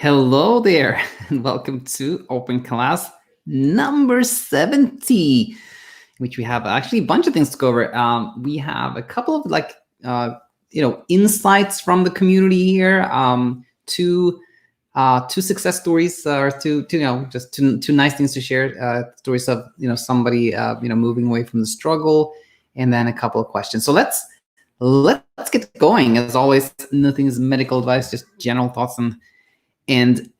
Hello there, and welcome to Open Class number 70, which we have actually a bunch of things to go over. We have a couple of insights from the community here, two success stories, or two nice things to share. Stories of somebody moving away from the struggle, and then a couple of questions. So let's get going. As always, nothing is medical advice, just general thoughts and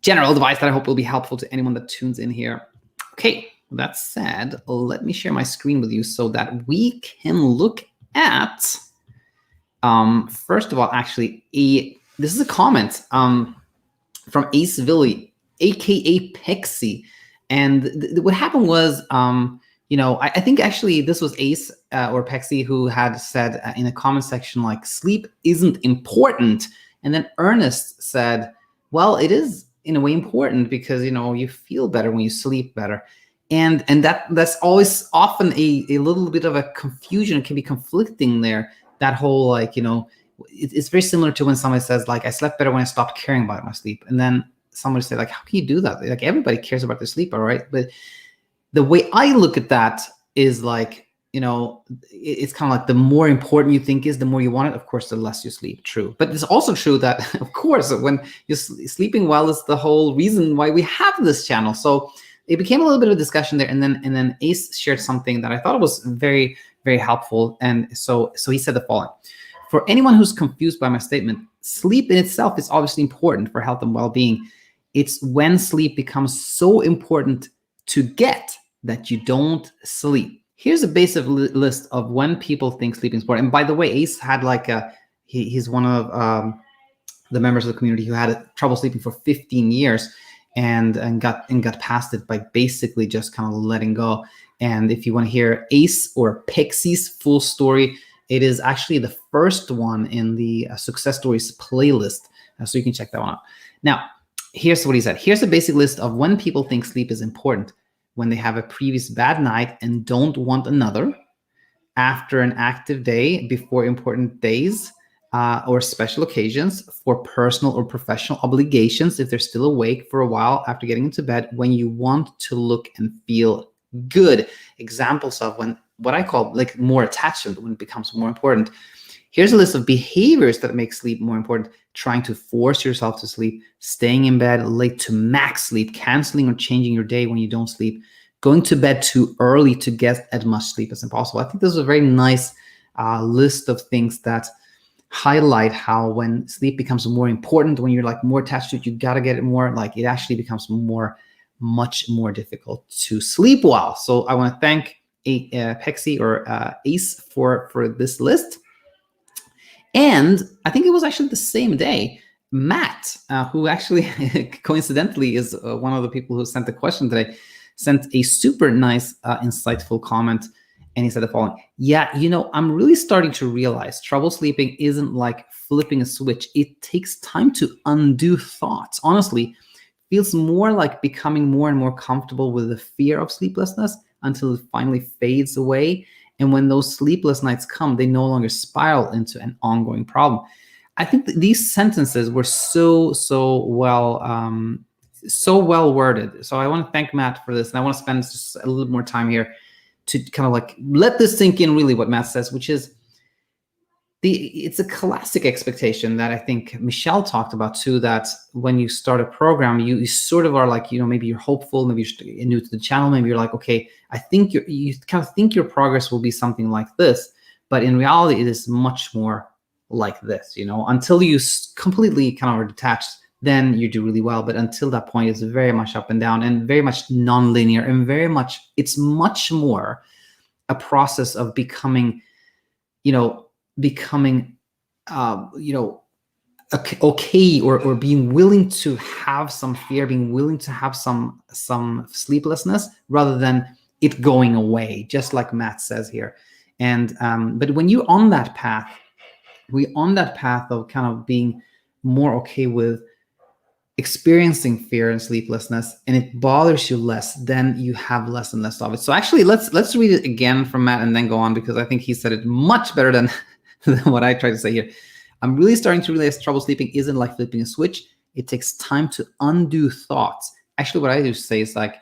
general advice that I hope will be helpful to anyone that tunes in here. Okay, with that said, let me share my screen with you so that we can look at, first of all, actually, this is a comment from Ace Villy, aka Pexi. And what happened was, I think actually this was Ace or Pexi who had said in the comment section, like, sleep isn't important. And then Ernest said, well, it is in a way important because you feel better when you sleep better, and that's always often a little bit of a confusion. It can be conflicting there. That whole it's very similar to when somebody says, like, I slept better when I stopped caring about my sleep, and then somebody say, like, how can you do that? Like, everybody cares about their sleep, all right? But the way I look at that is like, it's kind of like the more important you think is, the more you want it, of course, the less you sleep. True. But it's also true that, of course, when you're sleeping well is the whole reason why we have this channel. So it became a little bit of a discussion there. And then Ace shared something that I thought was very, very helpful. And so he said the following: for anyone who's confused by my statement, sleep in itself is obviously important for health and well-being. It's when sleep becomes so important to get that you don't sleep. Here's a basic list of when people think sleeping is important. And by the way, Ace had he's one of the members of the community who had trouble sleeping for 15 years and got past it by basically just kind of letting go. And if you want to hear Ace or Pixie's full story, it is actually the first one in the Success Stories playlist. So you can check that one out. Now, here's what he said. Here's a basic list of when people think sleep is important: when they have a previous bad night and don't want another, after an active day, before important days or special occasions, for personal or professional obligations, if they're still awake for a while after getting into bed, when you want to look and feel good. Examples of when, what I call like more attachment, when it becomes more important. Here's a list of behaviors that make sleep more important: trying to force yourself to sleep, staying in bed late to max sleep, canceling or changing your day when you don't sleep, going to bed too early to get as much sleep as possible. I think this is a very nice list of things that highlight how when sleep becomes more important, when you're like more attached to it, you got to get it more, like it actually becomes much more difficult to sleep well. So I want to thank Pexi or Ace for this list. And I think it was actually the same day, Matt, who actually coincidentally is one of the people who sent the question today, sent a super nice, insightful comment. And he said the following: yeah, I'm really starting to realize trouble sleeping isn't like flipping a switch. It takes time to undo thoughts. Honestly, feels more like becoming more and more comfortable with the fear of sleeplessness until it finally fades away. And when those sleepless nights come, they no longer spiral into an ongoing problem. I think that these sentences were so well worded. So I want to thank Matt for this. And I want to spend just a little more time here to kind of like let this sink in, really, what Matt says, which is it's a classic expectation that I think Michelle talked about too, that when you start a program, you sort of are like, maybe you're hopeful, maybe you're new to the channel, maybe you're like, okay, I think you kind of think your progress will be something like this, but in reality, it is much more like this, until you completely kind of are detached, then you do really well. But until that point, it's very much up and down and very much non-linear, and it's much more a process of becoming okay, or being willing to have some fear, being willing to have some sleeplessness, rather than it going away, just like Matt says here. And but when you're on that path, of kind of being more okay with experiencing fear and sleeplessness, and it bothers you less, then you have less and less of it. So actually, let's read it again from Matt and then go on, because I think he said it much better than what I tried to say here. I'm really starting to realize trouble sleeping isn't like flipping a switch. It takes time to undo thoughts. Actually, what I do say is like,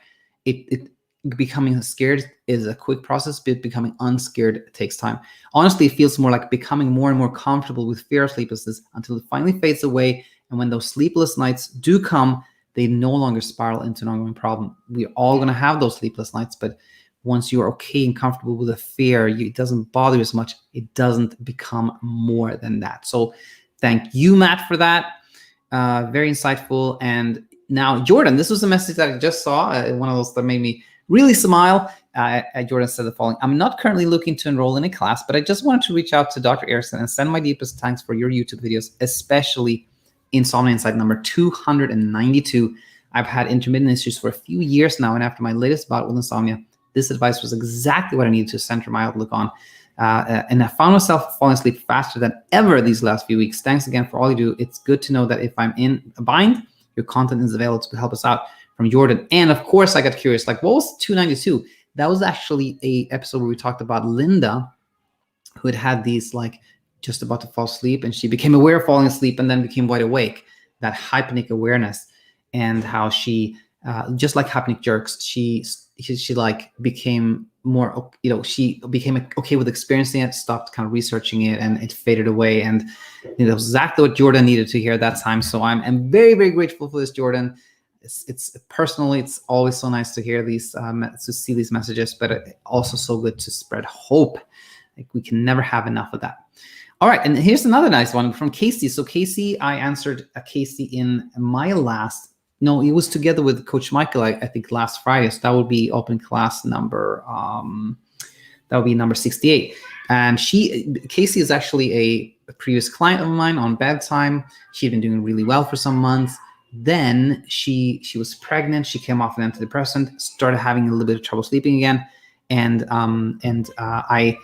it becoming scared is a quick process, but becoming unscared takes time. Honestly, it feels more like becoming more and more comfortable with fear of sleeplessness until it finally fades away. And when those sleepless nights do come, they no longer spiral into an ongoing problem. We're all going to have those sleepless nights, but once you're okay and comfortable with the fear, it doesn't bother you as much. It doesn't become more than that. So thank you, Matt, for that. Very insightful. And now, Jordan, this was a message that I just saw, one of those that made me really smile. Jordan said the following: I'm not currently looking to enroll in a class, but I just wanted to reach out to Dr. Erickson and send my deepest thanks for your YouTube videos, especially Insomnia Insight number 292. I've had intermittent issues for a few years now, and after my latest bout with insomnia, this advice was exactly what I needed to center my outlook on. And I found myself falling asleep faster than ever these last few weeks. Thanks again for all you do. It's good to know that if I'm in a bind, your content is available to help us out. From Jordan. And of course, I got curious, like, what was 292? That was actually a episode where we talked about Linda, who had these, like, just about to fall asleep, and she became aware of falling asleep and then became wide awake. That hypnic awareness, and how she, just like hypnic jerks, she like became more, she became okay with experiencing it, stopped kind of researching it, and it faded away. And it was exactly what Jordan needed to hear at that time. So I'm very, very grateful for this, Jordan. It's personally, it's always so nice to hear these, to see these messages, but also so good to spread hope. Like, we can never have enough of that. All right, and here's another nice one from Casey. So Casey, I answered Casey in my last, no, it was together with Coach Michael, I think last Friday. So that would be open class number, that would be number 68. And Casey is actually a previous client of mine on BedTyme. She'd been doing really well for some months. Then she was pregnant. She came off an antidepressant, started having a little bit of trouble sleeping again, and I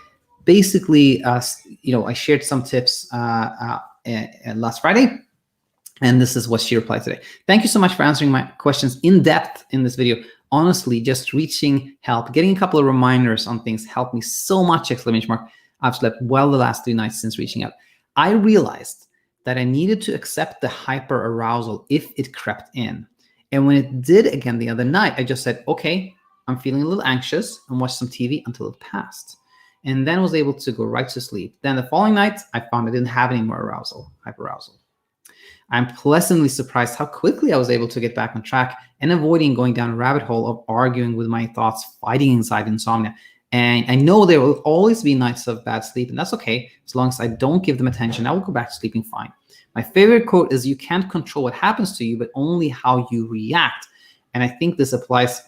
basically, I shared some tips last Friday, and this is what she replied today. Thank you so much for answering my questions in depth in this video. Honestly, just reaching help, getting a couple of reminders on things helped me so much! Exclamation mark. I've slept well the last 3 nights since reaching out. I realized that I needed to accept the hyper arousal if it crept in. And when it did again the other night, I just said, okay, I'm feeling a little anxious, and watched some TV until it passed. And then was able to go right to sleep. Then the following night, I found I didn't have any more hyperarousal. I'm pleasantly surprised how quickly I was able to get back on track and avoiding going down a rabbit hole of arguing with my thoughts, fighting inside insomnia. And I know there will always be nights of bad sleep, and that's okay. As long as I don't give them attention, I will go back to sleeping fine. My favorite quote is, you can't control what happens to you, but only how you react. And I think this applies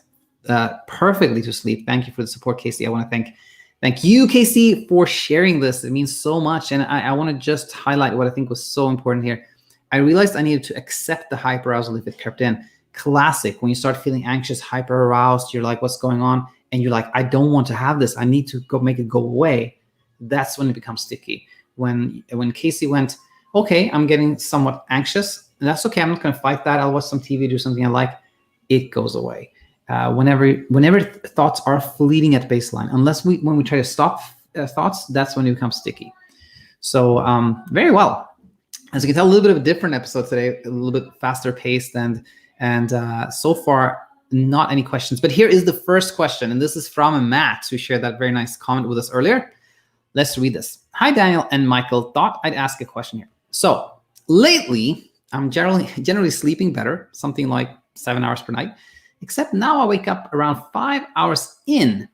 perfectly to sleep. Thank you for the support, Casey. I want to thank you, Casey, for sharing this. It means so much. And I want to just highlight what I think was so important here. I realized I needed to accept the hyperarousal if it crept in. Classic. When you start feeling anxious, hyper-aroused, you're like, what's going on? And you're like, I don't want to have this. I need to go make it go away. That's when it becomes sticky. When Casey went, okay, I'm getting somewhat anxious, and that's okay. I'm not going to fight that. I'll watch some TV, do something I like. It goes away. Whenever thoughts are fleeting at baseline, when we try to stop thoughts, that's when it becomes sticky. So very well. As you can tell, a little bit of a different episode today, a little bit faster paced, and so far, not any questions. But here is the first question, and this is from Matt, who shared that very nice comment with us earlier. Let's read this. Hi, Daniel and Michael. Thought I'd ask a question here. So lately, I'm generally sleeping better, something like 7 hours per night, except now I wake up around 5 hours in.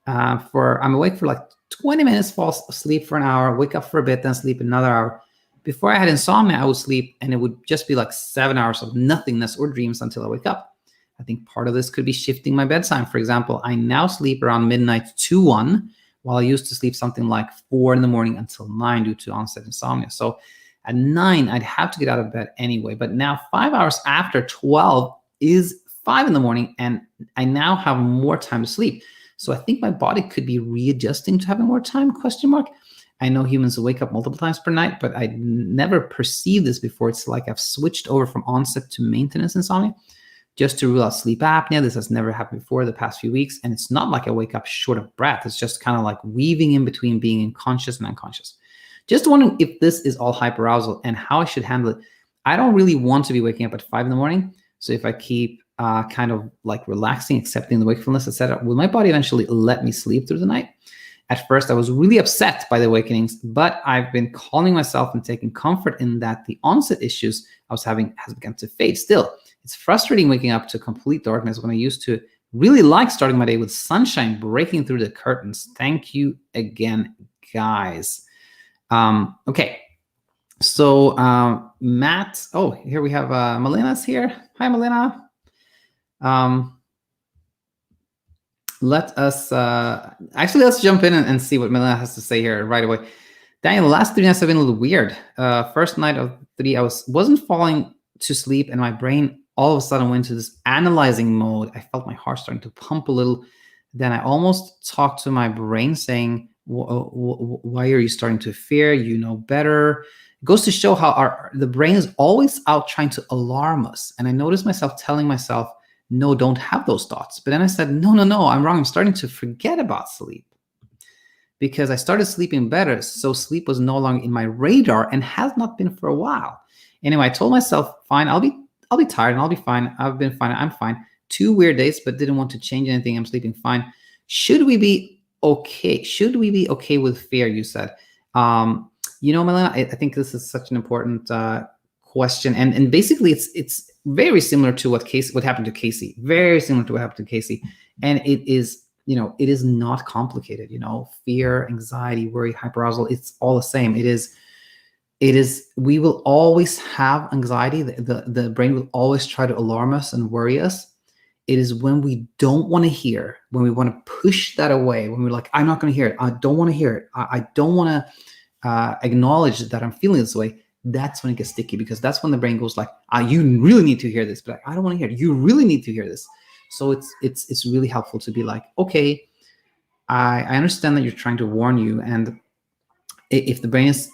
I'm awake for like 20 minutes, fall asleep for an hour, wake up for a bit, then sleep another hour. Before I had insomnia, I would sleep, and it would just be like 7 hours of nothingness or dreams until I wake up. I think part of this could be shifting my bedtime. For example, I now sleep around midnight to 1, while I used to sleep something like 4 in the morning until 9 due to onset insomnia. So at 9, I'd have to get out of bed anyway. But now 5 hours after 12 is 5 in the morning, and I now have more time to sleep. So I think my body could be readjusting to having more time, ? I know humans wake up multiple times per night, but I never perceived this before. It's like I've switched over from onset to maintenance insomnia. Just to rule out sleep apnea, this has never happened before the past few weeks. And it's not like I wake up short of breath. It's just kind of like weaving in between being conscious and unconscious. Just wondering if this is all hyperarousal and how I should handle it. I don't really want to be waking up at 5 in the morning. So if I keep kind of like relaxing, accepting the wakefulness, etc., will my body eventually let me sleep through the night? At first, I was really upset by the awakenings, but I've been calming myself and taking comfort in that the onset issues I was having has begun to fade. Still, it's frustrating waking up to complete darkness when I used to really like starting my day with sunshine breaking through the curtains. Thank you again, guys. Okay, so Matt, oh, here we have Melena's here. Hi, Melena. Let us actually let's jump in and see what Melena has to say here right away. Daniel, the last 3 nights have been a little weird. First night of 3, I wasn't falling to sleep, and my brain all of a sudden went to this analyzing mode. I felt my heart starting to pump a little. Then I almost talked to my brain saying, why are you starting to fear? You know better. It goes to show how the brain is always out trying to alarm us. And I noticed myself telling myself, no, don't have those thoughts. But then I said, no, I'm wrong. I'm starting to forget about sleep because I started sleeping better. So sleep was no longer in my radar and has not been for a while. Anyway, I told myself, fine, I'll be tired and I'll be fine. I've been fine. I'm fine. 2 weird days, but didn't want to change anything. I'm sleeping fine. Should we be okay? Should we be okay with fear? You said. Melena, I think this is such an important question, and basically it's very similar to what happened to Casey. Very similar to what happened to Casey, and it is not complicated. Fear, anxiety, worry, hyperarousal. It's all the same. It is. We will always have anxiety. The brain will always try to alarm us and worry us. It is when we don't want to hear, when we want to push that away, when we're like, I'm not going to hear it. I don't want to hear it. I don't want to acknowledge that I'm feeling this way. That's when it gets sticky, because that's when the brain goes like, you really need to hear this, but I don't want to hear it. You really need to hear this. So it's really helpful to be like, okay, I understand that you're trying to warn you, and if the brain is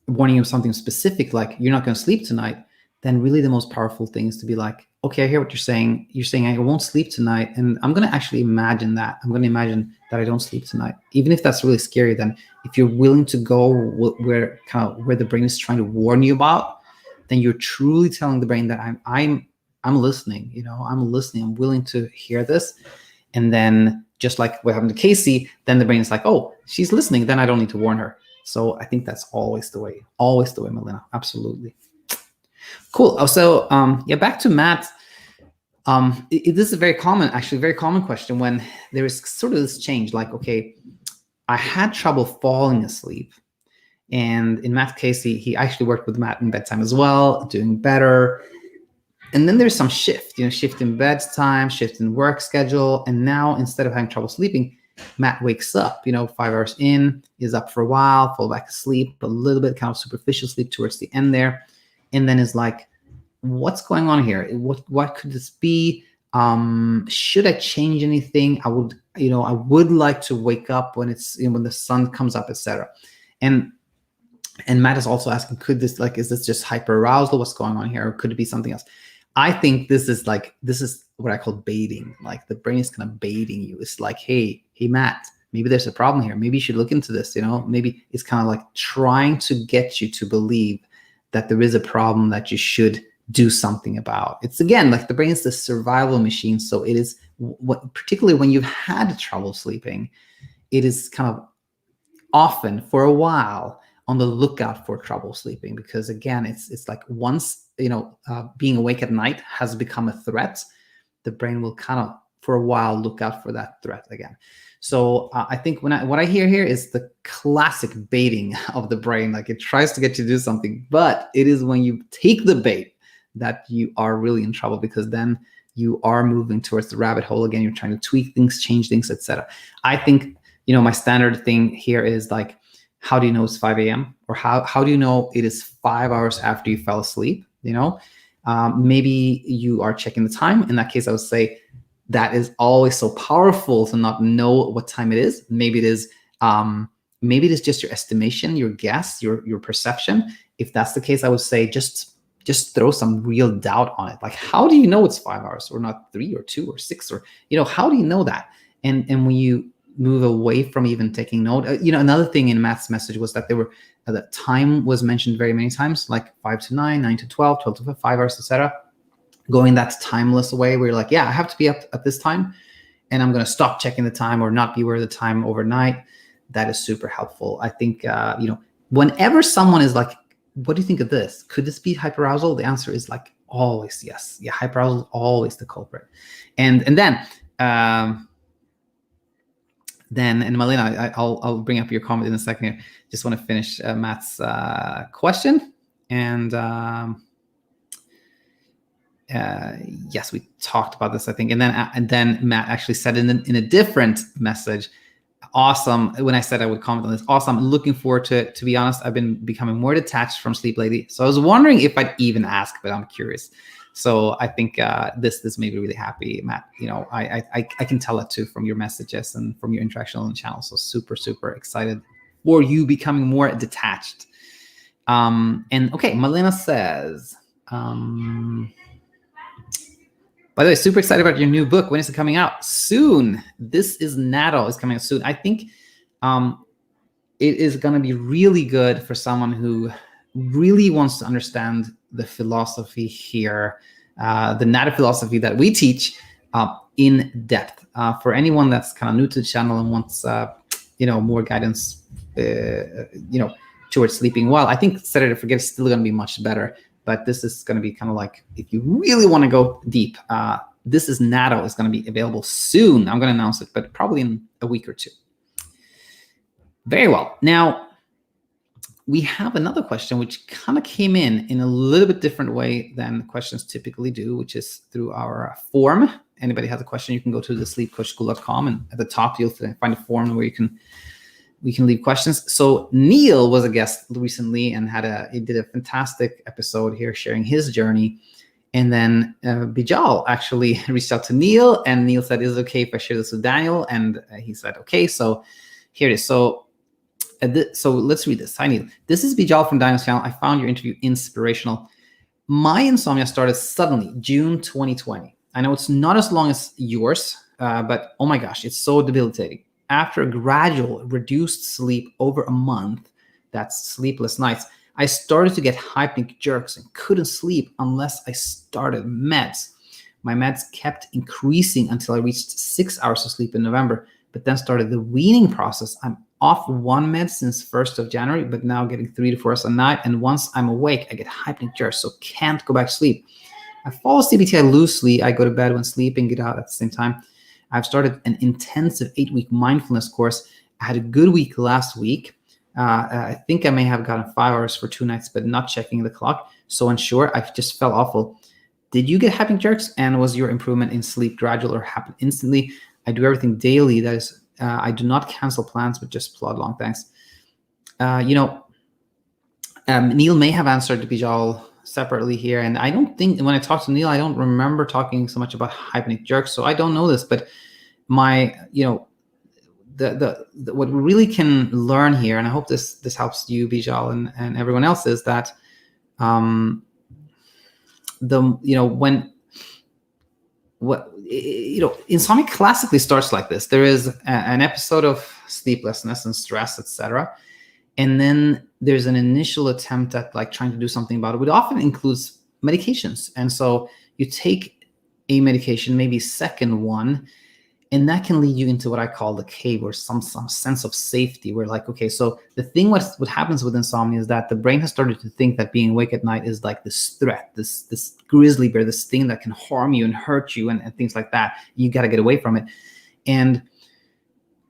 warning you of something specific, like you're not going to sleep tonight, then really the most powerful thing is to be like, okay, I hear what you're saying. You're saying I won't sleep tonight, and I'm going to actually imagine that. I'm going to imagine that I don't sleep tonight, even if that's really scary. Then, if you're willing to go where the brain is trying to warn you about, then you're truly telling the brain that I'm listening. I'm listening. I'm willing to hear this, and then just like what happened to Casey, then the brain is like, oh, she's listening. Then I don't need to warn her. So I think that's always the way, Melena. Absolutely. Cool. So back to Matt. This is a very common question when there is sort of this change, like, okay, I had trouble falling asleep. And in Matt's case, he actually worked with Matt in BedTyme as well, doing better. And then there's some shift in bedtime, shift in work schedule. And now instead of having trouble sleeping, Matt wakes up, 5 hours in, is up for a while, fall back asleep, a little bit kind of superficial sleep towards the end there. And then is like, what's going on here? What could this be? Should I change anything? I would like to wake up when it's, when the sun comes up, etc. And Matt is also asking, is this just hyperarousal? What's going on here? Or could it be something else? I think this is what I call baiting. Like the brain is kind of baiting you. It's like, hey, Matt, maybe there's a problem here. Maybe you should look into this. Maybe it's kind of like trying to get you to believe that there is a problem that you should do something about. It's again, like the brain is the survival machine. So it is particularly when you've had trouble sleeping, it is kind of often for a while on the lookout for trouble sleeping, because again, it's like once, being awake at night has become a threat, the brain will kind of for a while look out for that threat again. So I think what I hear here is the classic baiting of the brain. Like it tries to get you to do something, but it is when you take the bait that you are really in trouble, because then you are moving towards the rabbit hole again. You're trying to tweak things, change things, etc. I think, my standard thing here is like, how do you know it's 5 a.m.? Or how do you know it is 5 hours after you fell asleep? Maybe you are checking the time. In that case, I would say that is always so powerful to not know what time it is. Maybe it is just your estimation, your guess, your perception. If that's the case, I would say just throw some real doubt on it. Like, how do you know it's 5 hours or not 3 or 2 or 6 or, how do you know that? And when you move away from even taking note. Another thing in Matt's message was that the time was mentioned very many times, like 5 to 9, 9 to 12, 12 to 5 hours, etc. Going that timeless way where you're like, yeah, I have to be up at this time, and I'm going to stop checking the time or not be aware of the time overnight. That is super helpful. I think, whenever someone is like, what do you think of this? Could this be hyperarousal? The answer is like always yes. Yeah, hyperarousal is always the culprit. And then and Malena, I'll bring up your comment in a second here. Just want to finish Matt's question. And yes, we talked about this, I think. And then Matt actually said in a different message, awesome. When I said I would comment on this, awesome. I'm looking forward to it. To be honest, I've been becoming more detached from sleep lately. So I was wondering if I'd even ask, but I'm curious. So I think this made me really happy, Matt. I can tell it too from your messages and from your interaction on the channel. So super, super excited for you becoming more detached. And okay, Malena says, by the way, super excited about your new book. When is it coming out? Soon. This is Natto. It's coming out soon. I think it is going to be really good for someone who really wants to understand the philosophy here, the Natto philosophy that we teach in depth. For anyone that's kind of new to the channel and wants, more guidance, towards sleeping well, I think Set It and Forget is still going to be much better. But this is going to be kind of like, if you really want to go deep, This is Natto is going to be available soon. I'm going to announce it, but probably in a week or two. Very well. Now, we have another question which kind of came in a little bit different way than questions typically do, which is through our form. Anybody has a question, you can go to the sleepcoachschool.com, and at the top you'll find a form where we can leave questions. So Neil was a guest recently and he did a fantastic episode here sharing his journey. And then Bijal actually reached out to Neil, and Neil said, is it okay if I share this with Daniel? And he said, okay. So here it is. So let's read this. Hi, Neil. This is Bijal from Daniel's channel. I found your interview inspirational. My insomnia started suddenly, June 2020. I know it's not as long as yours, but oh my gosh, it's so debilitating. After a gradual reduced sleep over a month, that's sleepless nights, I started to get hypnic jerks and couldn't sleep unless I started meds. My meds kept increasing until I reached 6 hours of sleep in November, but then started the weaning process. I'm off one med since 1st of January, but now getting 3 to 4 hours a night. And once I'm awake, I get hypnic jerks, so can't go back to sleep. I follow CBTI loosely. I go to bed when sleeping, get out at the same time. I've started an intensive 8-week mindfulness course. I had a good week last week. I think I may have gotten 5 hours for 2 nights, but not checking the clock. So unsure, I just felt awful. Did you get hypnic jerks? And was your improvement in sleep gradual or happen instantly? I do everything daily. That is, I do not cancel plans, but just plod along. Thanks. Neil may have answered Bijal separately here. And I don't think, when I talked to Neil, I don't remember talking so much about hypnic jerks. So I don't know this, but what we really can learn here, and I hope this helps you, Bijal, and everyone else, is that insomnia classically starts like this. There is an episode of sleeplessness and stress, etc. And then there's an initial attempt at like trying to do something about it, which often includes medications. And so you take a medication, maybe second one, and that can lead you into what I call the cave, or some sense of safety, where like, okay, so the thing, what happens with insomnia is that the brain has started to think that being awake at night is like this threat, this grizzly bear, this thing that can harm you and hurt you and things like that. You got to get away from it. And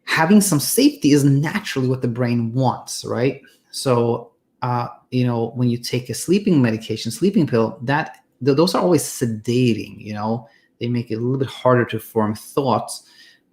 having some safety is naturally what the brain wants, right? So, when you take a sleeping medication, sleeping pill, those are always sedating, they make it a little bit harder to form thoughts.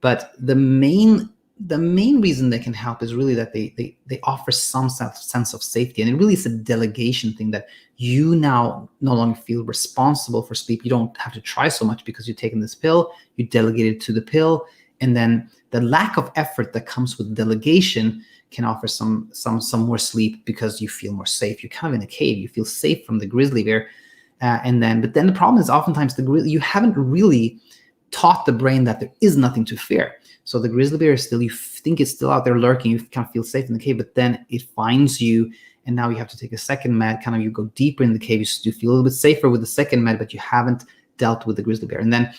But the main reason they can help is really that they offer some sense of safety. And it really is a delegation thing, that you now no longer feel responsible for sleep. You don't have to try so much because you've taken this pill, you delegate it to the pill. And then the lack of effort that comes with delegation can offer some more sleep, because you feel more safe. You're kind of in a cave. You feel safe from the grizzly bear. But then the problem is oftentimes you haven't really taught the brain that there is nothing to fear. So the grizzly bear is still, you think it's still out there lurking, you kind of feel safe in the cave, but then it finds you, and now you have to take a second med, kind of you go deeper in the cave, you feel a little bit safer with the second med, but you haven't dealt with the grizzly bear. And then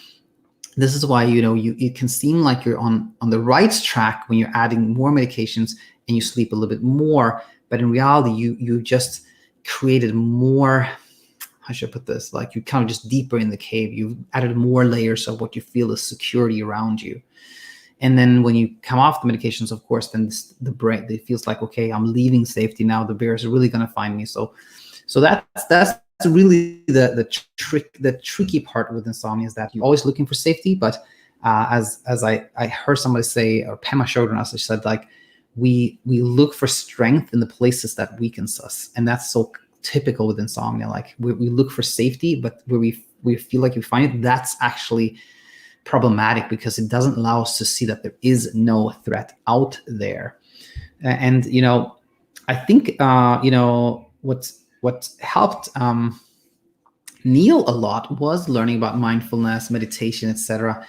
this is why, it can seem like you're on the right track when you're adding more medications and you sleep a little bit more, but in reality, you just created more, how should I put this? Like you kind of just deeper in the cave, you've added more layers of what you feel is security around you. And then when you come off the medications, of course, then the brain, it feels like, okay, I'm leaving safety now. The bears are really going to find me. So that's really the tricky part with insomnia, is that you're always looking for safety. But as I heard somebody say, or Pema showed us, she said, like, we look for strength in the places that weakens us, and that's so typical with insomnia. Like we look for safety, but where we feel like we find it, that's actually problematic, because it doesn't allow us to see that there is no threat out there. And I think what helped Neil a lot was learning about mindfulness, meditation, etc.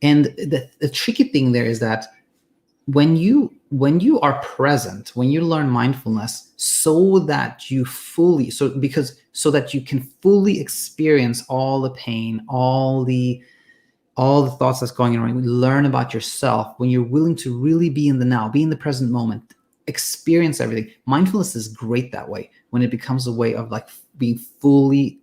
And the tricky thing there is that when you are present, when you learn mindfulness, so that you can fully experience all the pain, all the thoughts that's going on, learn about yourself, when you're willing to really be in the now, be in the present moment, experience everything. Mindfulness is great that way, when it becomes a way of like being fully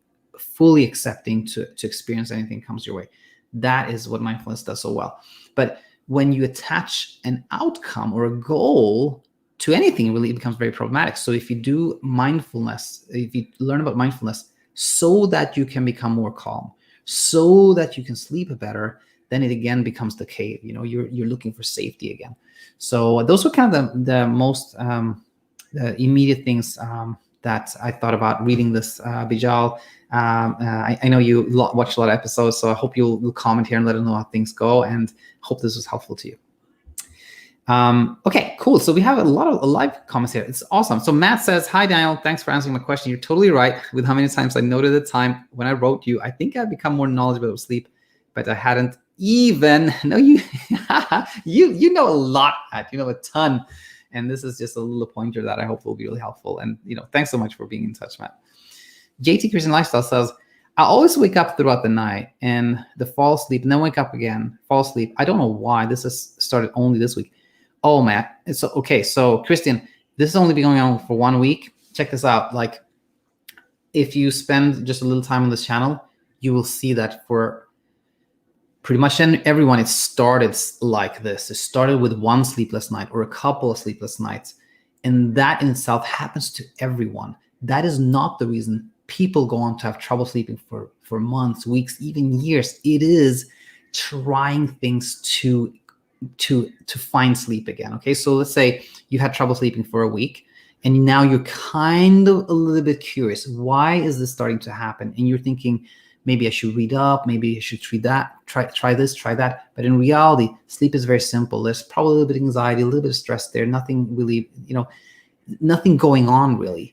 accepting to experience anything comes your way. That is what mindfulness does so well. But when you attach an outcome or a goal to anything, really, it becomes very problematic. So if you do mindfulness, if you learn about mindfulness so that you can become more calm, so that you can sleep better, then it again becomes the cave. You're looking for safety again. So those were kind of the most immediate things that I thought about reading this, Bijal. I know you watched a lot of episodes, so I hope you'll comment here and let us know how things go, and hope this was helpful to you. Okay, cool. So we have a lot of live comments here. It's awesome. So Matt says, hi, Daniel. Thanks for answering my question. You're totally right with how many times I noted the time when I wrote you. I think I've become more knowledgeable about sleep, but I hadn't even, no, you know a lot, Matt. You know a ton. And this is just a little pointer that I hope will be really helpful. And, thanks so much for being in touch, Matt. JT Christian Lifestyle says, I always wake up throughout the night and fall asleep and then wake up again, fall asleep. I don't know why. This has started only this week. Oh, Matt. It's okay. So Christian, this has only been going on for 1 week. Check this out. Like, if you spend just a little time on this channel, you will see that for pretty much everyone, it started like this. It started with one sleepless night or a couple of sleepless nights. And that in itself happens to everyone. That is not the reason people go on to have trouble sleeping for months, weeks, even years. It is trying things to find sleep again. Okay, so let's say you had trouble sleeping for a week, and now you're kind of a little bit curious. Why is this starting to happen? And you're thinking, maybe I should read up, maybe I should try this, try that. But in reality, sleep is very simple. There's probably a little bit of anxiety, a little bit of stress there. Nothing really, nothing going on really.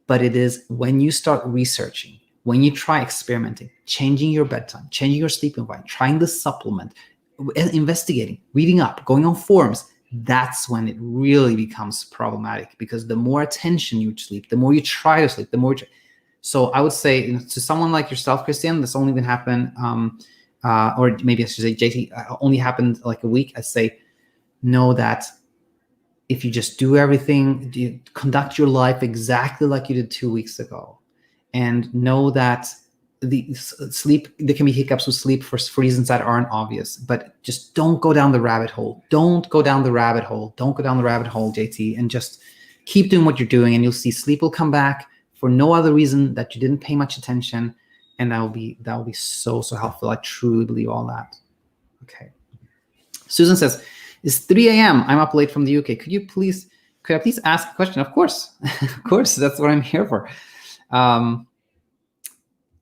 But it is when you start researching, when you try experimenting, changing your bedtime, changing your sleep environment, trying the supplement, investigating, reading up, going on forums, that's when it really becomes problematic, because the more attention you sleep, the more you try to sleep, the more. So I would say to someone like yourself, Christian, this only been happen, or maybe I should say JT, only happened like a week. I say, know that if you just do everything, you conduct your life exactly like you did 2 weeks ago, and know that the sleep, there can be hiccups with sleep for reasons that aren't obvious, but just don't go down the rabbit hole. Don't go down the rabbit hole. Don't go down the rabbit hole, JT, and just keep doing what you're doing, and you'll see sleep will come back for no other reason that you didn't pay much attention, and that will be so helpful. I truly believe all that. Okay. Susan says, it's 3 a.m. I'm up late from the UK. Could I please ask a question? Of course. Of course. That's what I'm here for.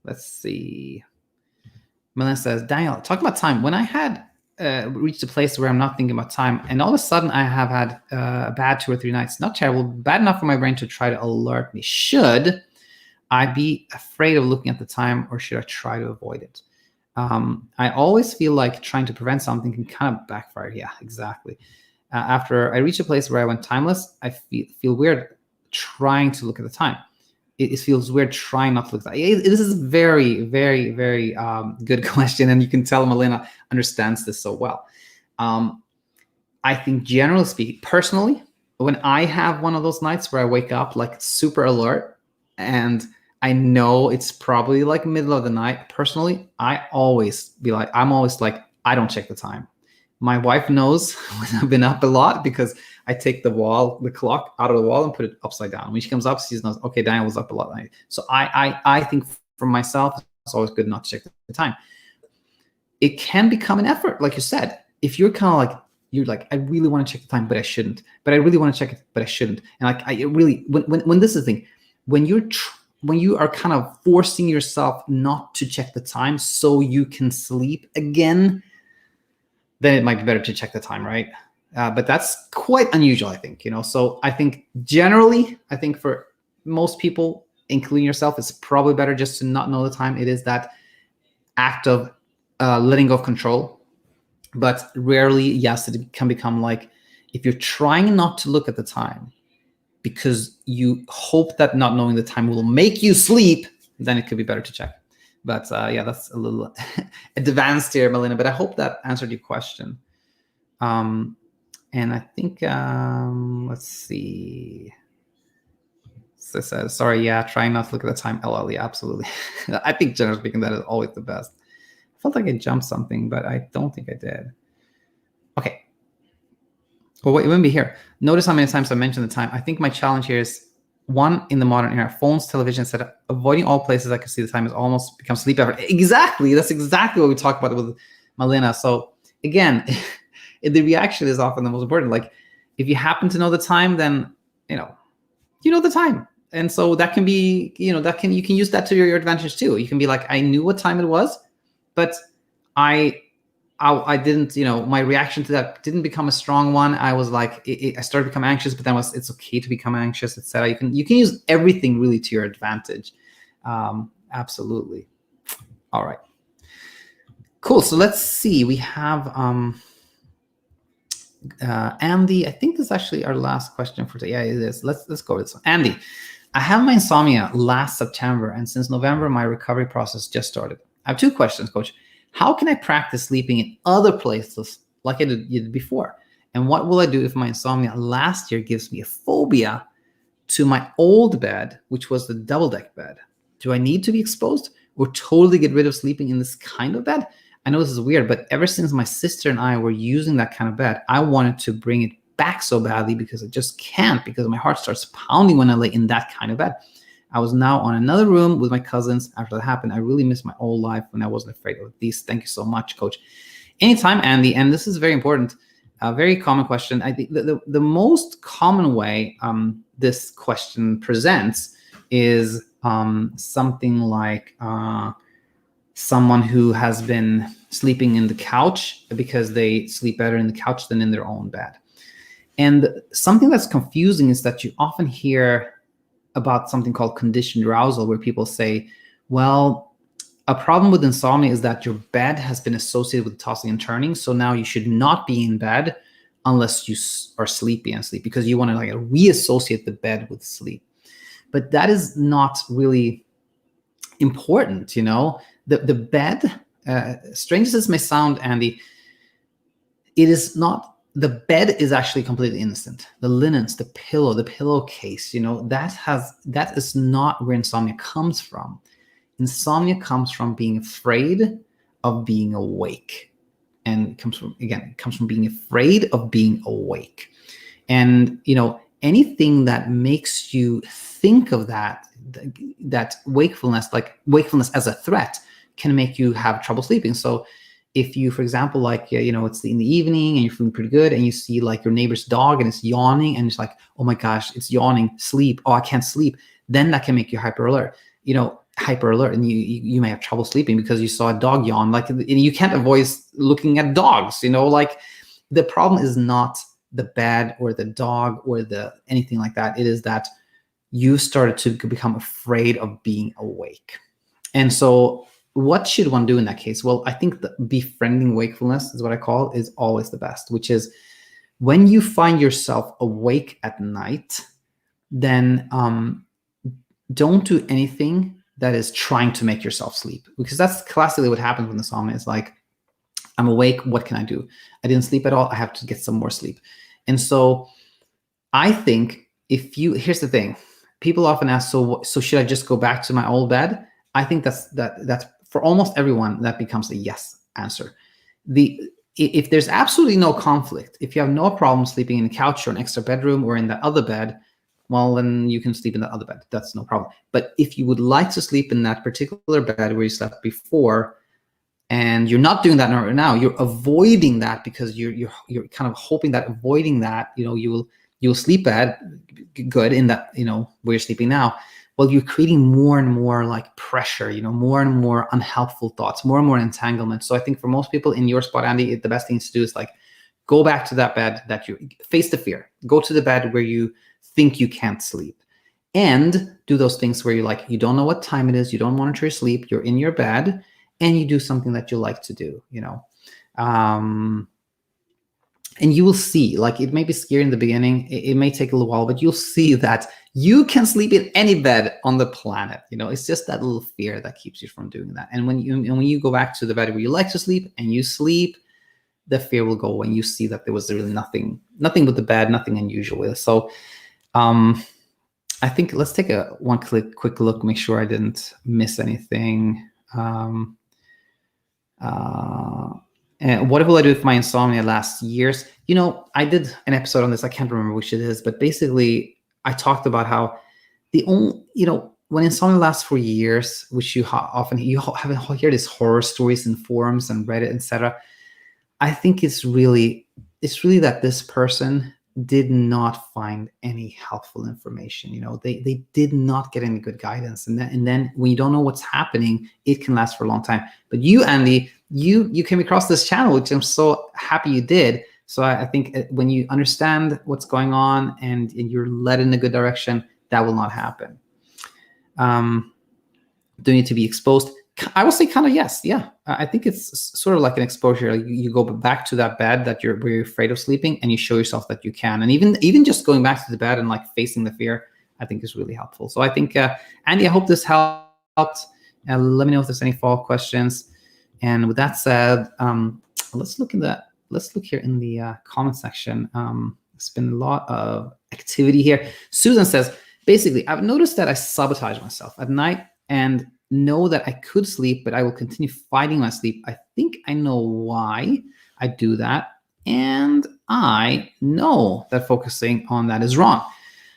Let's see. Melissa says, Daniel, talk about time. When I had reached a place where I'm not thinking about time, and all of a sudden I have had a bad 2 or 3 nights, not terrible, bad enough for my brain to try to alert me. Should I be afraid of looking at the time, or should I try to avoid it? I always feel like trying to prevent something can kind of backfire. Yeah, exactly. After I reach a place where I went timeless, I feel weird trying to look at the time. It feels weird trying not to look at that. This is very, very, very good question, and you can tell Melina understands this so well. I think generally speaking, personally, when I have one of those nights where I wake up like super alert and I know it's probably like middle of the night, personally, I'm always like, I don't check the time. My wife knows when I've been up a lot because I take the clock out of the wall and put it upside down. When she comes up, she knows, okay, Daniel was up a lot. So I think for myself, it's always good not to check the time. It can become an effort, like you said. If you're kind of like, you're like, I really want to check the time, but I shouldn't. But I really want to check it, but I shouldn't. And like, I really, when this is the thing, when you are kind of forcing yourself not to check the time so you can sleep again, then it might be better to check the time, right? But that's quite unusual, I think. So I think generally, I think for most people, including yourself, it's probably better just to not know the time. It is that act of letting go of control. But rarely, yes, it can become like, if you're trying not to look at the time because you hope that not knowing the time will make you sleep, then it could be better to check. But yeah, that's a little advanced here, Melina, but I hope that answered your question. And I think, let's see. So says, sorry, yeah, trying not to look at the time. LL, yeah, absolutely. I think generally speaking, that is always the best. I felt like I jumped something, but I don't think I did. Okay. Well, wait, it wouldn't be here. Notice how many times I mentioned the time. I think my challenge here is, one, in the modern era, phones, television, etc., avoiding all places I can see the time has almost become sleep effort. Exactly. That's exactly what we talk about with Melina. So again, the reaction is often the most important. Like, if you happen to know the time, then you know the time. And so that can be, you can use that to your advantage too. You can be like, I knew what time it was, but I didn't, my reaction to that didn't become a strong one. I was like, I started to become anxious, but then it's okay to become anxious, etc. You can use everything really to your advantage. Absolutely. All right. Cool. So let's see. We have Andy. I think this is actually our last question for today. Yeah, it is. Let's go with this one. Andy, I have my insomnia last September, and since November, my recovery process just started. I have two questions, Coach. How can I practice sleeping in other places like I did before? And what will I do if my insomnia last year gives me a phobia to my old bed, which was the double deck bed? Do I need to be exposed or totally get rid of sleeping in this kind of bed? I know this is weird, but ever since my sister and I were using that kind of bed, I wanted to bring it back so badly because I just can't, because my heart starts pounding when I lay in that kind of bed. I was now on another room with my cousins after that happened. I really miss my old life when I wasn't afraid of these. Thank you so much, Coach. Anytime, Andy, and this is very important, a very common question. I think the most common way this question presents is something like someone who has been sleeping in the couch because they sleep better in the couch than in their own bed. And something that's confusing is that you often hear about something called conditioned arousal, where people say, well, a problem with insomnia is that your bed has been associated with tossing and turning. So now you should not be in bed unless you are sleepy and sleep, because you want to like reassociate the bed with sleep. But that is not really important. The bed, strange as this may sound, Andy, it is not. The bed is actually completely innocent. The linens, the pillowcase, that is not where insomnia comes from. Insomnia comes from being afraid of being awake. And it comes from being afraid of being awake. And, anything that makes you think of that wakefulness, like wakefulness as a threat, can make you have trouble sleeping. So if you, for example, like, it's in the evening and you're feeling pretty good and you see like your neighbor's dog and it's yawning and it's like, oh my gosh, it's yawning, sleep. Oh, I can't sleep. Then that can make you hyper alert, and you may have trouble sleeping because you saw a dog yawn. Like, you can't avoid looking at dogs, like the problem is not the bed or the dog or anything like that. It is that you started to become afraid of being awake. And so what should one do in that case? Well, I think the befriending wakefulness is what I call is always the best, which is when you find yourself awake at night, then don't do anything that is trying to make yourself sleep, because that's classically what happens with insomnia. It's like, I'm awake, what can I do? I didn't sleep at all, I have to get some more sleep. And so I think here's the thing, people often ask, so should I just go back to my old bed? I think that's for almost everyone, that becomes a yes answer. If there's absolutely no conflict, if you have no problem sleeping in the couch or an extra bedroom or in that other bed, well, then you can sleep in that other bed. That's no problem. But if you would like to sleep in that particular bed where you slept before, and you're not doing that right now, you're avoiding that because you're kind of hoping that avoiding that, you'll sleep good in that, where you're sleeping now. Well, you're creating more and more like pressure, more and more unhelpful thoughts, more and more entanglement. So I think for most people in your spot, Andy, the best thing to do is like, go back to that bed that you face the fear. Go to the bed where you think you can't sleep, and do those things where you don't know what time it is, you don't monitor your sleep, you're in your bed, and you do something that you like to do, and you will see, like, it may be scary in the beginning, it may take a little while, but you'll see that you can sleep in any bed on the planet. It's just that little fear that keeps you from doing that. And when you go back to the bed where you like to sleep and you sleep, the fear will go away, and you see that there was really nothing with the bed, nothing unusual with it. So I think let's take one quick look, make sure I didn't miss anything. And what will I do with my insomnia last years? I did an episode on this. I can't remember which it is, but basically I talked about how when insomnia lasts for years, which you often hear these horror stories in forums and Reddit, etc. I think it's really that this person did not find any helpful information. They did not get any good guidance, and then when you don't know what's happening, it can last for a long time. But you, Andy, you came across this channel, which I'm so happy you did. So I think when you understand what's going on and you're led in a good direction, that will not happen. Do you need to be exposed? I will say kind of yes. Yeah. I think it's sort of like an exposure. You go back to that bed where you're afraid of sleeping, and you show yourself that you can. And even just going back to the bed and like facing the fear, I think is really helpful. So I think, Andy, I hope this helped. Let me know if there's any follow-up questions. And with that said, let's look here in the comment section. There's been a lot of activity here. Susan says, basically, I've noticed that I sabotage myself at night and know that I could sleep, but I will continue fighting my sleep. I think I know why I do that, and I know that focusing on that is wrong.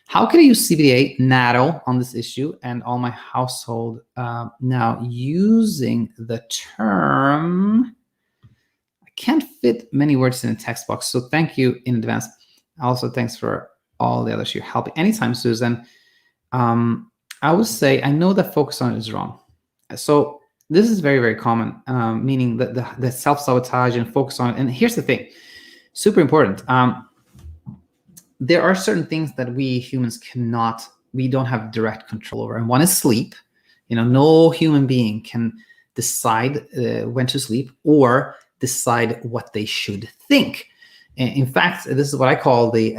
How can I use CBDA NATO on this issue and all my household now using the term? I can't fit many words in a text box, so thank you in advance. Also, thanks for all the others you're helping. Anytime, Susan. I would say I know that focus on it is wrong. So this is very, very common, meaning that the self-sabotage and focus on it. And here's the thing, super important. There are certain things that we humans we don't have direct control over. And one is sleep. No human being can decide when to sleep or decide what they should think. In fact, this is what I call the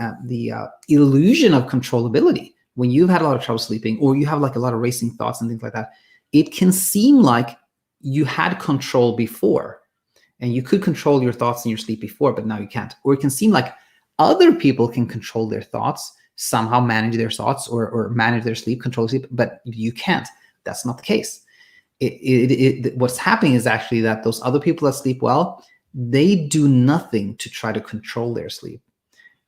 illusion of controllability. When you've had a lot of trouble sleeping, or you have like a lot of racing thoughts and things like that, it can seem like you had control before, and you could control your thoughts in your sleep before, but now you can't. Or it can seem like other people can control their thoughts, somehow manage their thoughts or manage their sleep, control sleep, but you can't. That's not the case. What's happening is actually that those other people that sleep well, they do nothing to try to control their sleep.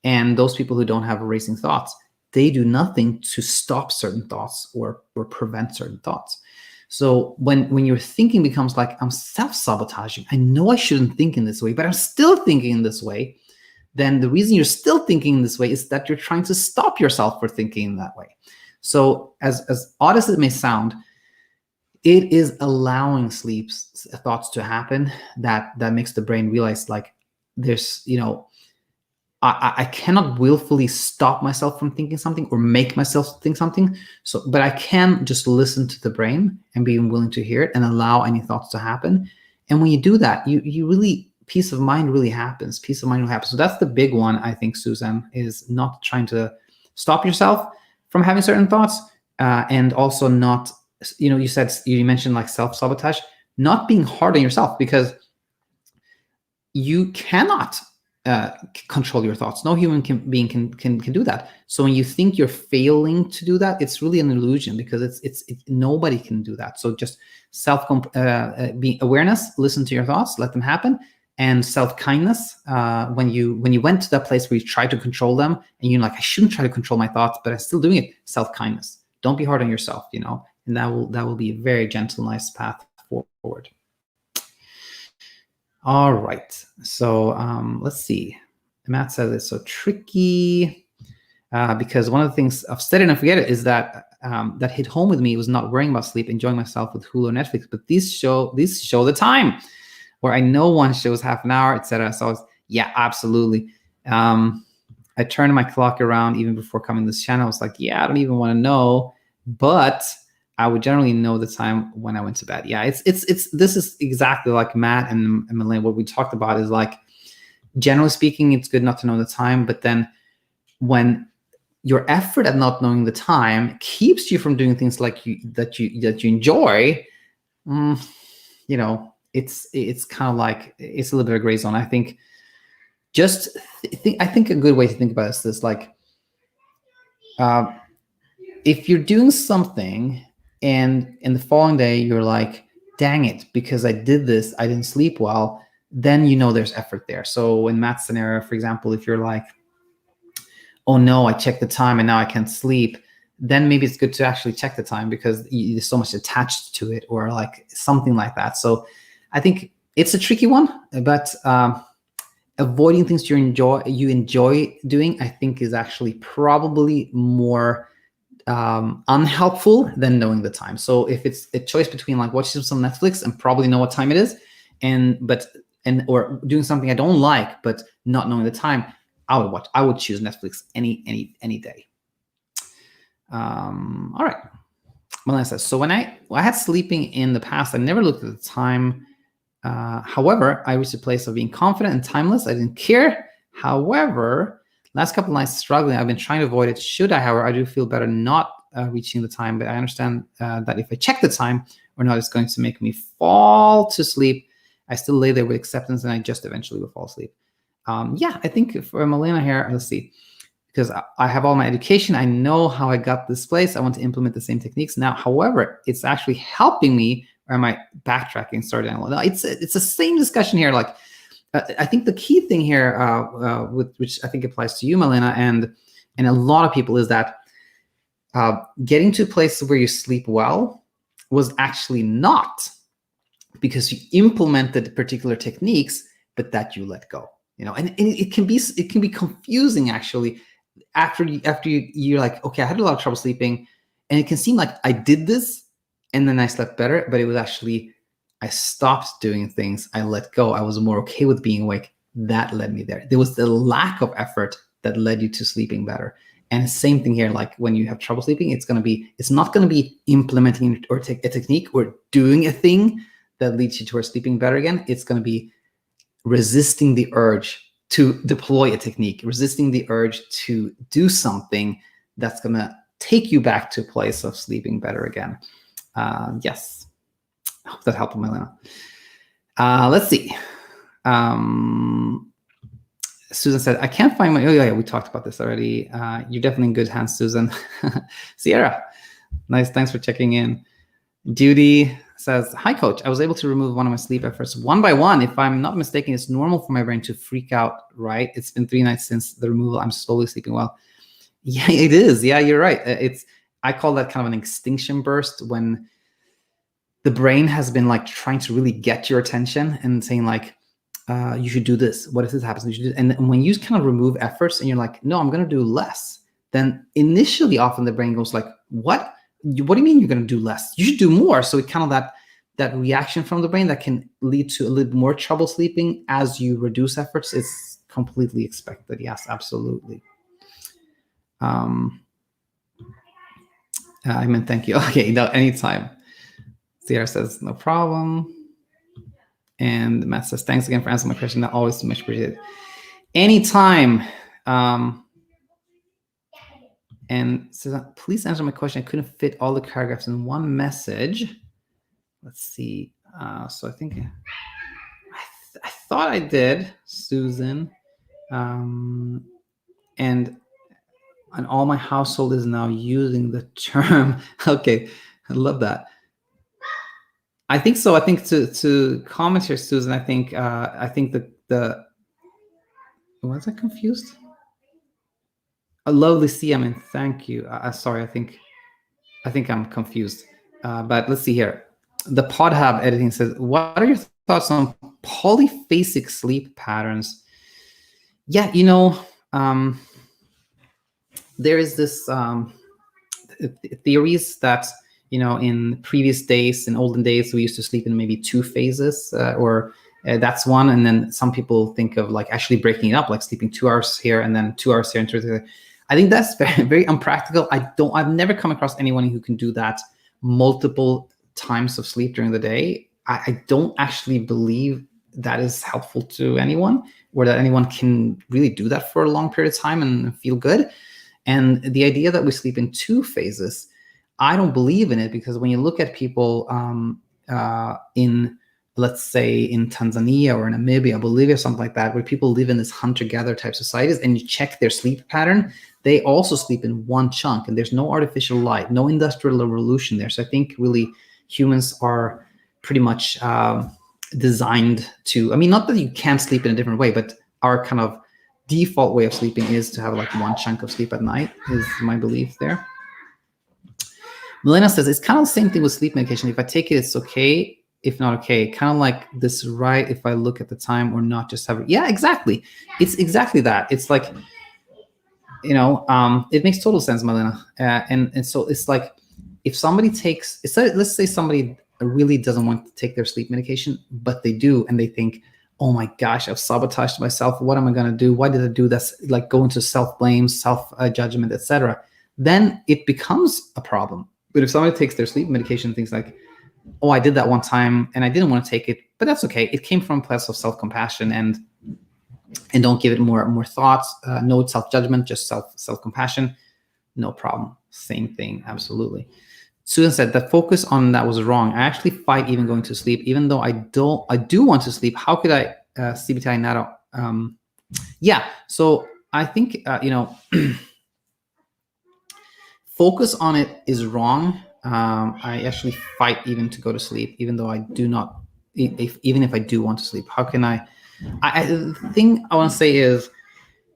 And those people who don't have racing thoughts, they do nothing to stop certain thoughts or prevent certain thoughts. So when your thinking becomes like, I'm self-sabotaging, I know I shouldn't think in this way, but I'm still thinking in this way, then the reason you're still thinking in this way is that you're trying to stop yourself from thinking in that way. So as odd as it may sound, it is allowing thoughts to happen that makes the brain realize, like, there's, I cannot willfully stop myself from thinking something or make myself think something. So, but I can just listen to the brain and be willing to hear it and allow any thoughts to happen. And when you do that, you really, peace of mind really happens. Peace of mind will happen. So that's the big one, I think, Susan, is not trying to stop yourself from having certain thoughts, and also not, you mentioned like self-sabotage, not being hard on yourself, because you cannot control your thoughts. No human being can do that. So when you think you're failing to do that, it's really an illusion, because it's nobody can do that. So just be awareness, listen to your thoughts, let them happen, and self-kindness. When you went to that place where you try to control them, and you're like, I shouldn't try to control my thoughts, but I'm still doing it. Self-kindness. Don't be hard on yourself, and that will be a very gentle, nice path forward. All right, so let's see. Matt says it's so tricky because one of the things I've said it and I forget it is that that hit home with me was not worrying about sleep, enjoying myself with Hulu or Netflix, but these show the time where I know one show is half an hour, etc. So I was, yeah, absolutely. I turned my clock around even before coming to this channel. I was like, yeah, I don't even want to know, but I would generally know the time when I went to bed. Yeah, this is exactly like Matt and Melanie. What we talked about is like, generally speaking, it's good not to know the time, but then when your effort at not knowing the time keeps you from doing things like that you enjoy, it's kind of like, it's a little bit of a gray zone. I think I think a good way to think about this is like, if you're doing something and in the following day you're like, dang it, because I did this, I didn't sleep well, then there's effort there. So in Matt's scenario, for example, if you're like, oh no, I checked the time and now I can't sleep, then maybe it's good to actually check the time because there's so much attached to it, or like something like that. So I think it's a tricky one, but avoiding things you enjoy doing, I think, is actually probably more unhelpful than knowing the time. So if it's a choice between like watching some Netflix and probably know what time it is, or doing something I don't like but not knowing the time, I would choose Netflix any day. All right. Melissa says, so when I had sleeping in the past, I never looked at the time. However, I reached a place of being confident and timeless. I didn't care. However, last couple of nights struggling, I've been trying to avoid it. However, I do feel better not reaching the time, but I understand that if I check the time or not, it's going to make me fall to sleep. I still lay there with acceptance, and I just eventually will fall asleep. Yeah, I think for Melina here, let's see, because I have all my education. I know how I got this place. I want to implement the same techniques now. However, it's actually helping me, or am I backtracking? Sorry, Daniel. No, it's the same discussion here. Like, I think the key thing here, which I think applies to you, Melina, and a lot of people, is that getting to a place where you sleep well was actually not because you implemented particular techniques, but that you let go. And it can be confusing actually. After you're like, okay, I had a lot of trouble sleeping, and it can seem like I did this and then I slept better, but it was actually, I stopped doing things, I let go, I was more okay with being awake. That led me there. There was the lack of effort that led you to sleeping better. And same thing here, like when you have trouble sleeping, it's not going to be implementing or a technique or doing a thing that leads you towards sleeping better again. It's going to be resisting the urge to deploy a technique, resisting the urge to do something that's going to take you back to a place of sleeping better again. Yes, I hope that helped, Melina. Let's see. Susan said, I can't find my, oh yeah, we talked about this already. You're definitely in good hands, Susan. Sierra, nice, thanks for checking in. Judy says, hi coach, I was able to remove one of my sleep efforts one by one. If I'm not mistaken, it's normal for my brain to freak out, right? It's been 3 nights since the removal. I'm slowly sleeping well. Yeah, it is. Yeah, you're right. I call that kind of an extinction burst, when the brain has been like trying to really get your attention and saying like, you should do this. What if this happens? You should do. And when you kind of remove efforts and you're like, no, I'm going to do less, then initially often the brain goes like, what do you mean you're going to do less? You should do more. So it kind of that reaction from the brain that can lead to a little more trouble sleeping as you reduce efforts. completely expected. Yes, absolutely. I meant thank you. Okay, no, anytime. Sierra says no problem. And Matt says, thanks again for answering my question. That always much appreciated. Anytime. And says, please answer my question. I couldn't fit all the paragraphs in one message. Let's see. So I think I thought I did, Susan. And all my household is now using the term. Okay, I love that. I think so. I think to comment here, Susan. I think the was I confused? A lovely see. I mean, thank you. Sorry. I think I'm confused. But let's see here. The Podhab editing says, "What are your thoughts on polyphasic sleep patterns?" Yeah, there is this theories that in previous days, in olden days, we used to sleep in maybe 2 phases, or that's one. And then some people think of like actually breaking it up, like sleeping 2 hours here and then 2 hours here and 2 hours here. I think that's very, very unpractical. I've never come across anyone who can do that multiple times of sleep during the day. I don't actually believe that is helpful to anyone, or that anyone can really do that for a long period of time and feel good. And the idea that we sleep in 2 phases, I don't believe in it, because when you look at people in, let's say, in Tanzania or Namibia, Bolivia, something like that, where people live in this hunter-gatherer type societies, and you check their sleep pattern, they also sleep in one chunk, and there's no artificial light, no industrial revolution there. So I think really humans are pretty much designed to, I mean, not that you can't sleep in a different way, but our kind of default way of sleeping is to have like one chunk of sleep at night, is my belief there. Milena says, it's kind of the same thing with sleep medication. If I take it, it's okay. If not okay, kind of like this, right? If I look at the time or not, just have it. Yeah, exactly. It's exactly that. It's like, it makes total sense, Milena. And so it's like, if somebody takes, let's say somebody really doesn't want to take their sleep medication, but they do, and they think, oh my gosh, I've sabotaged myself. What am I going to do? Why did I do this? Like go into self-blame, self-judgment, etc. Then it becomes a problem. But if somebody takes their sleep medication, things like, oh, I did that one time and I didn't want to take it, but that's okay. It came from a place of self-compassion, and don't give it more thoughts. No self-judgment, just self-compassion. No problem. Same thing. Absolutely. Susan said the focus on that was wrong. I actually fight even going to sleep, even though I do want to sleep. How could I CBTI Nado? Yeah. So I think focus on it is wrong. I actually fight even to go to sleep, even though I do not. Even if I do want to sleep, how can I? The thing I want to say is,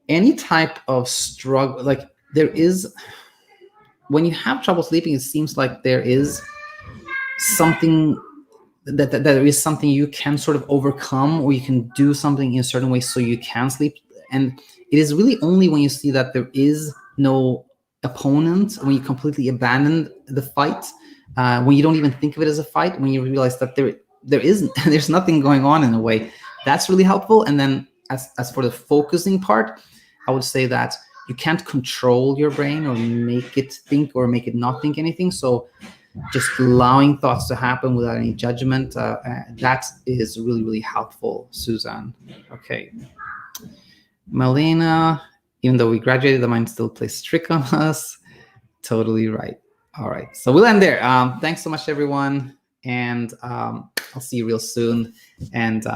any type of struggle, like there is. When you have trouble sleeping, it seems like there is something that there is something you can sort of overcome, or you can do something in a certain way so you can sleep. And it is really only when you see that there is no opponent, when you completely abandon the fight, when you don't even think of it as a fight, when you realize that there isn't, there's nothing going on in a way, that's really helpful. And then as for the focusing part, I would say that you can't control your brain or make it think or make it not think anything. So just allowing thoughts to happen without any judgment, that is really, really helpful, Suzanne. Okay. Melina, even though we graduated, the mind still plays trick on us. Totally right. All right. So we'll end there. Thanks so much, everyone. And I'll see you real soon. And